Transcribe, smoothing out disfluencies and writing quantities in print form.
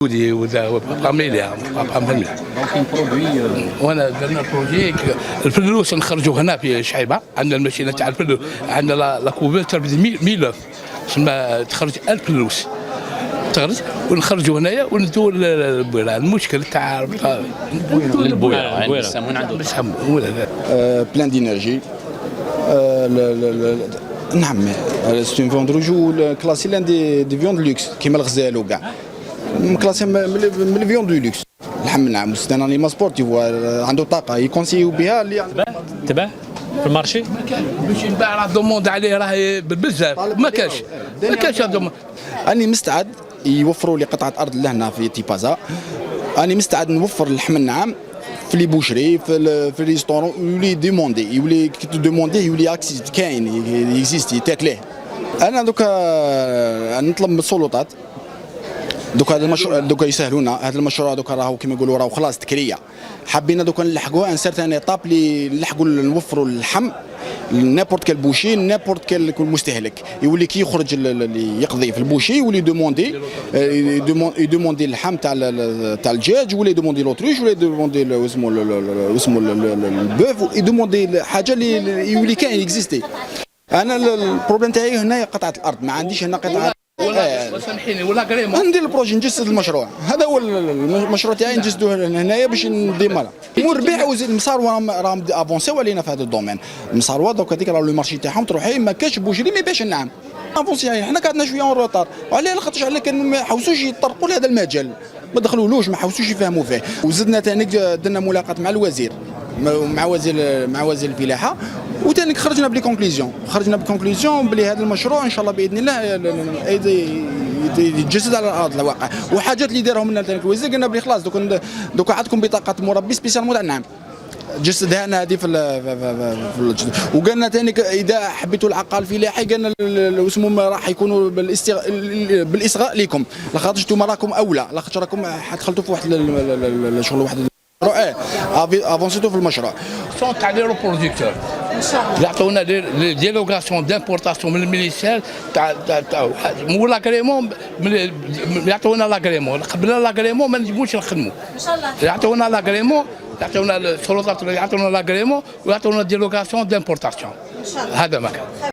وانا درنا بروجي الفلوس نخرجوا هنا في شعيبه، عندنا الماكينه تاع الفلوس، عندنا لا كوفير تربز 1000 تسمى تخرج 1000 فلوس تخرج ونخرجوا هنايا وندوا للبويره. المشكل تاع البويره يسمون عنده بلان دينيرجي. نعم سي اون فيوند روجو كلاسي لان دي فيوند لوكس كيما الغزال وكاع كلاسي من الفيوند دو لوكس. اللحم نعم سيتان انيمال سبورتيف عنده طاقه يكونسيو بها اللي تباع في المارشي. باش ينباع راه دوموند عليه راه بزاف ما كاش دوموند. اني مستعد يوفروا لي قطعه ارض لهنا في تيبازا، اني مستعد نوفر اللحم النعام في لي بوشري في الريستورون يولي ديموندي يولي كي تدومونديه يولي اكسيست كاين اكزيستي تاكليه. انا دوكا نطلب من السلطات دوكا هذا المشروع دوكا يسهلونا هذا المشروع دوكا راهو كيما يقولوا راهو خلاص تكريه. حبينا دوكا نلحقوها ان سيرتان ايطاب اللي نلحقوا نوفروا اللحم نابورت كال بوشي نابورت كال مستهلك يولي كي يخرج اللي يقضي في البوشي يولي يدوموندي اللحم تاع الدجاج ولا يدوموندي لوتروش ولا يدوموندي اسمه البوف يدوموندي حاجه اللي يولي كاين اكزيستي. انا البروبليم تاعي هنا قطعه الارض، ما عنديش هنا قطعه سامحيني ولا كريمه ندير البروجي نجسد المشروع. هذا هو المشروع تاعي نجسدوه هنايا باش نديمالا وربيع وزيد المصاروه راهم افونسيو علينا في هذا الدومين. المصاروه دوك هذيك راه لو مارشي تاعهم تروحي ما كاش بوجري ما يبيعش النعام افونسي. حنا قعدنا شويه اون روطار وعليه خاطرش على كان ما حوسوش يطرقوا لهذا المجال ما دخلولوش ما حوسوش يفهموا فيه. وزدنا ثاني درنا ملاقات مع الوزير مع وزير الفلاحه وثاني خرجنا بلي كونكليزيون بلي هذا المشروع ان شاء الله باذن الله يتجسد على ارض الواقع. وحاجات اللي دارهم لنا ثاني الوزير قلنا بلي خلاص دوك عندكم بطاقه مربي سبيسيال تاع النعم جسدها لنا هذه في وقالنا ثاني اذا حبيتوا العقار الفلاحي قالنا اسمهم راح يكونوا بالاصغاء لكم لاخاطش انتم راكم اولى لاخاطش راكم دخلتوا في واحد الشغل واحد افونسيتو في المشروع. سون تاع لي برودكتور يعطونا ديلوغاسيون دامبورتاسيون من المينيسير تاع مول لاغريمون يعطونا لاغريمون قبل لاغريمون ما نجموش نخدموا ان شاء الله. يعطونا لاغريمون يعطونا السلطات يعطونا لاغريمون ويعطونا ديلوغاسيون دامبورتاسيون. هذا ما كان.